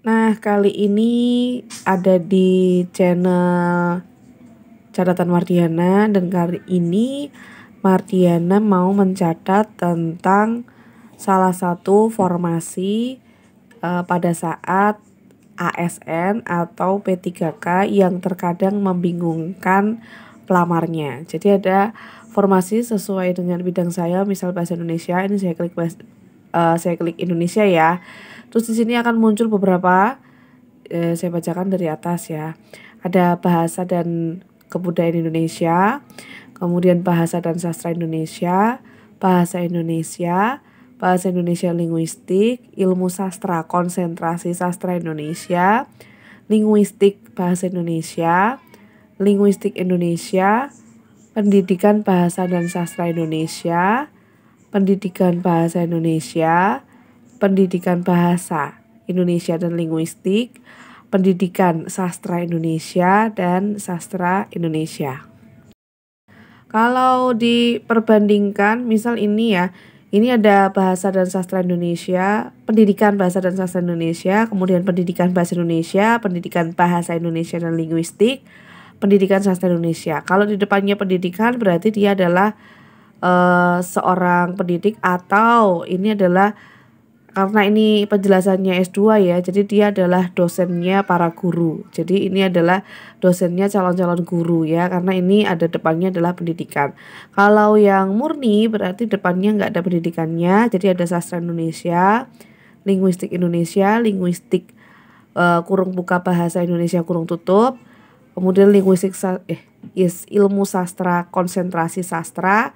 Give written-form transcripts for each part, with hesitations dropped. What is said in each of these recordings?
Nah, kali ini ada di channel Catatan Mardiana, dan kali ini Mardiana mau mencatat tentang salah satu formasi pada saat ASN atau P3K yang terkadang membingungkan pelamarnya. Jadi ada formasi sesuai dengan bidang saya, misal bahasa Indonesia. Ini saya klik Indonesia ya. Terus di sini akan muncul beberapa, saya bacakan dari atas ya. Ada bahasa dan kebudayaan Indonesia, kemudian bahasa dan sastra Indonesia, bahasa Indonesia, bahasa Indonesia linguistik, ilmu sastra konsentrasi sastra Indonesia, linguistik bahasa Indonesia, linguistik Indonesia, pendidikan bahasa dan sastra Indonesia, pendidikan bahasa Indonesia, pendidikan bahasa Indonesia dan linguistik, pendidikan sastra Indonesia dan sastra Indonesia. Kalau diperbandingkan, misal ini ya, ini ada bahasa dan sastra Indonesia, pendidikan bahasa dan sastra Indonesia, kemudian pendidikan bahasa Indonesia, pendidikan bahasa Indonesia dan linguistik, pendidikan sastra Indonesia. Kalau di depannya pendidikan berarti dia adalah seorang pendidik, atau ini adalah, karena ini penjelasannya S2 ya, jadi dia adalah dosennya para guru. Jadi ini adalah dosennya calon-calon guru ya, karena ini ada depannya adalah pendidikan. Kalau yang murni berarti depannya nggak ada pendidikannya, jadi ada sastra Indonesia, linguistik Indonesia, linguistik kurung buka bahasa Indonesia kurung tutup, kemudian linguistik ilmu sastra konsentrasi sastra,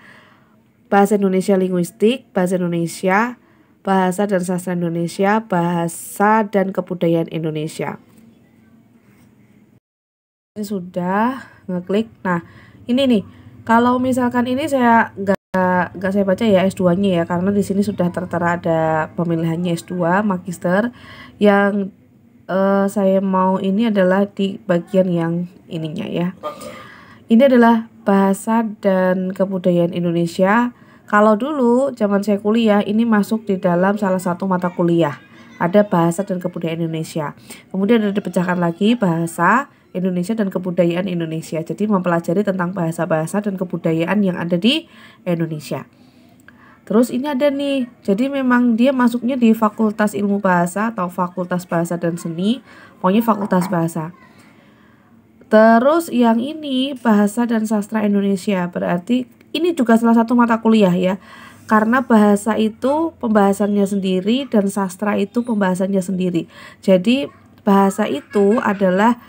bahasa Indonesia linguistik, bahasa Indonesia, bahasa dan sastra Indonesia, bahasa dan kebudayaan Indonesia. Ini sudah ngeklik. Nah, ini nih. Kalau misalkan ini saya nggak saya baca ya S2-nya ya, karena di sini sudah tertera ada pemilihannya S2, magister. Yang saya mau ini adalah di bagian yang ininya ya. Ini adalah bahasa dan kebudayaan Indonesia. Kalau dulu zaman saya kuliah, ini masuk di dalam salah satu mata kuliah. Ada bahasa dan kebudayaan Indonesia. Kemudian ada dipecahkan lagi bahasa Indonesia dan kebudayaan Indonesia. Jadi mempelajari tentang bahasa-bahasa dan kebudayaan yang ada di Indonesia. Terus ini ada nih, jadi memang dia masuknya di Fakultas Ilmu Bahasa atau Fakultas Bahasa dan Seni, pokoknya Fakultas Bahasa. Terus yang ini bahasa dan sastra Indonesia, berarti ini juga salah satu mata kuliah ya. Karena bahasa itu pembahasannya sendiri dan sastra itu pembahasannya sendiri. Jadi bahasa itu adalah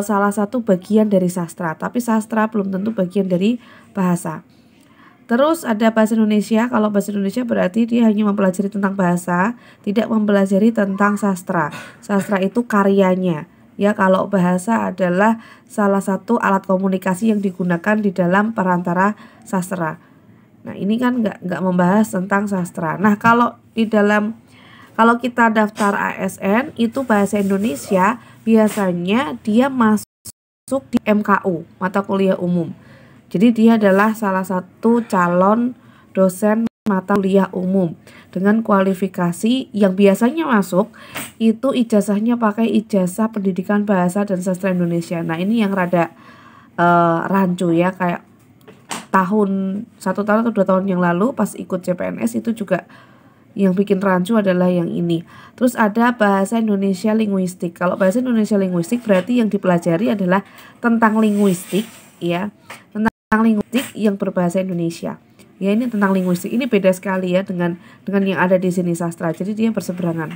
salah satu bagian dari sastra, tapi sastra belum tentu bagian dari bahasa. Terus ada bahasa Indonesia. Kalau bahasa Indonesia berarti dia hanya mempelajari tentang bahasa, tidak mempelajari tentang sastra. Sastra itu karyanya. Ya, kalau bahasa adalah salah satu alat komunikasi yang digunakan di dalam perantara sastra. Nah, ini kan nggak membahas tentang sastra. Nah, kalau kita daftar ASN itu bahasa Indonesia, biasanya dia masuk di MKU, mata kuliah umum. Jadi dia adalah salah satu calon dosen mata kuliah umum dengan kualifikasi yang biasanya masuk itu ijazahnya pakai ijazah pendidikan bahasa dan sastra Indonesia. Nah, ini yang rada rancu ya, kayak satu tahun atau 2 tahun yang lalu pas ikut CPNS itu juga yang bikin rancu adalah yang ini. Terus ada bahasa Indonesia linguistik. Kalau bahasa Indonesia linguistik berarti yang dipelajari adalah tentang linguistik ya, tentang linguistik yang berbahasa Indonesia. Ya, ini tentang linguistik. Ini beda sekali ya dengan yang ada di sini sastra. Jadi dia berseberangan.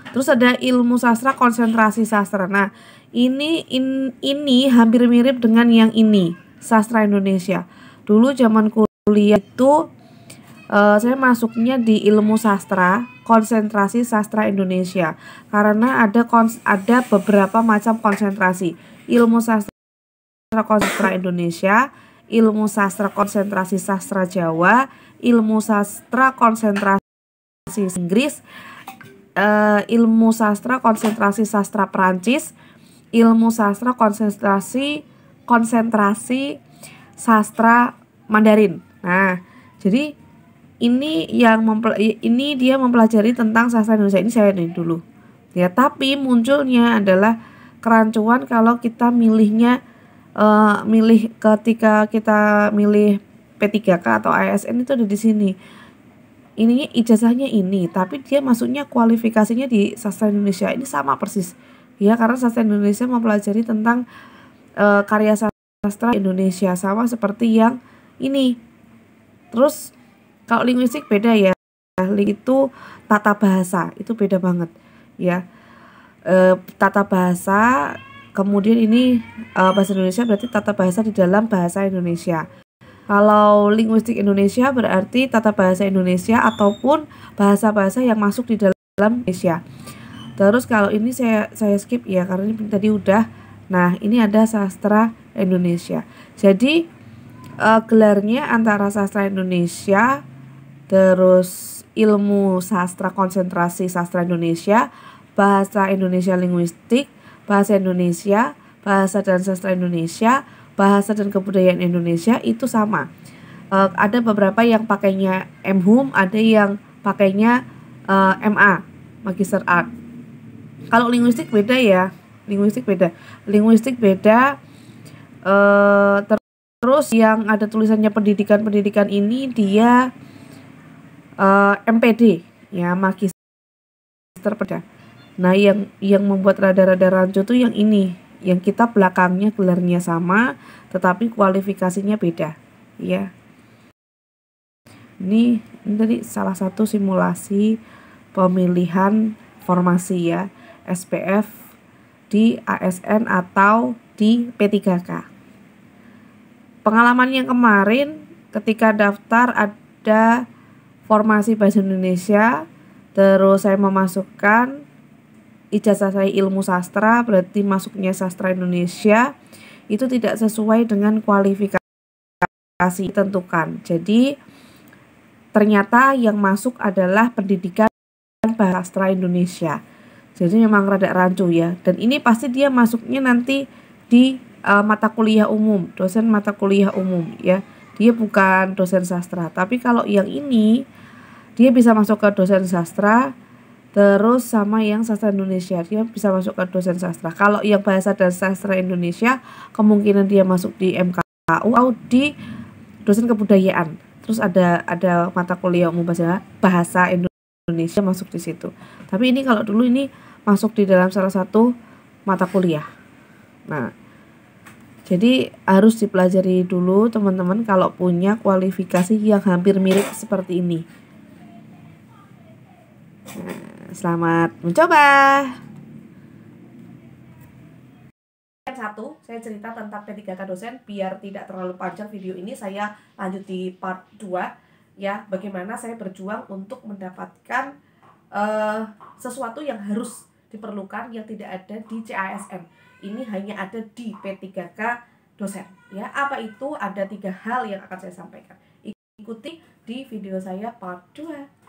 Terus ada ilmu sastra konsentrasi sastra. Nah, ini hampir mirip dengan yang ini, sastra Indonesia. Dulu zaman kuliah itu saya masuknya di ilmu sastra konsentrasi sastra Indonesia karena ada beberapa macam konsentrasi. Ilmu sastra Indonesia, ilmu sastra konsentrasi sastra Jawa, ilmu sastra konsentrasi Inggris, ilmu sastra konsentrasi sastra Perancis, ilmu sastra konsentrasi sastra Mandarin. Nah, jadi ini dia mempelajari tentang sastra Indonesia. Ini saya nih dulu Ya, tapi munculnya adalah kerancuan kalau kita milihnya milih ketika kita milih P3K atau ASN itu ada di sini. Ininya ijazahnya ini, tapi dia masuknya kualifikasinya di sastra Indonesia. Ini sama persis. Ya, karena sastra Indonesia mempelajari tentang karya sastra Indonesia sama seperti yang ini. Terus kalau linguistik beda ya. Itu tata bahasa, itu beda banget ya. Tata bahasa, kemudian ini bahasa Indonesia berarti tata bahasa di dalam bahasa Indonesia. Kalau linguistik Indonesia berarti tata bahasa Indonesia ataupun bahasa-bahasa yang masuk di dalam Indonesia. Terus kalau ini saya skip ya karena ini tadi udah. Nah, ini ada sastra Indonesia. Jadi gelarnya antara sastra Indonesia terus ilmu sastra konsentrasi sastra Indonesia, bahasa Indonesia linguistik, bahasa Indonesia, bahasa dan sastra Indonesia, bahasa dan kebudayaan Indonesia itu sama. Ada beberapa yang pakainya MHUM, ada yang pakainya MA, Magister Art. Kalau linguistik beda ya, linguistik beda. Terus yang ada tulisannya pendidikan ini dia MPD ya, Magister Peda. Nah, yang membuat rada-rada rancu tuh yang ini, yang kita belakangnya gelarnya sama tetapi kualifikasinya beda ya. Ini tadi salah satu simulasi pemilihan formasi ya, SPF di ASN atau di P3K. Pengalaman yang kemarin ketika daftar ada formasi bahasa Indonesia, terus saya memasukkan ijazah saya ilmu sastra, berarti masuknya sastra Indonesia, itu tidak sesuai dengan kualifikasi ditentukan. Jadi ternyata yang masuk adalah pendidikan bahasa sastra Indonesia. Jadi memang rada rancu ya. Dan ini pasti dia masuknya nanti di mata kuliah umum, dosen mata kuliah umum ya. Dia bukan dosen sastra. Tapi kalau yang ini dia bisa masuk ke dosen sastra, terus sama yang sastra Indonesia dia bisa masuk ke dosen sastra. Kalau yang bahasa dan sastra Indonesia kemungkinan dia masuk di MKU atau di dosen kebudayaan. Terus ada mata kuliah umum bahasa Indonesia masuk di situ. Tapi ini kalau dulu ini masuk di dalam salah satu mata kuliah. Nah, jadi harus dipelajari dulu teman-teman kalau punya kualifikasi yang hampir mirip seperti ini. Nah, selamat mencoba. Satu, saya cerita tentang P3K dosen biar tidak terlalu panjang video ini, saya lanjut di part 2 ya, bagaimana saya berjuang untuk mendapatkan sesuatu yang harus diperlukan yang tidak ada di CASN. Ini hanya ada di P3K dosen ya. Apa itu? Ada 3 hal yang akan saya sampaikan. Ikuti di video saya part 2.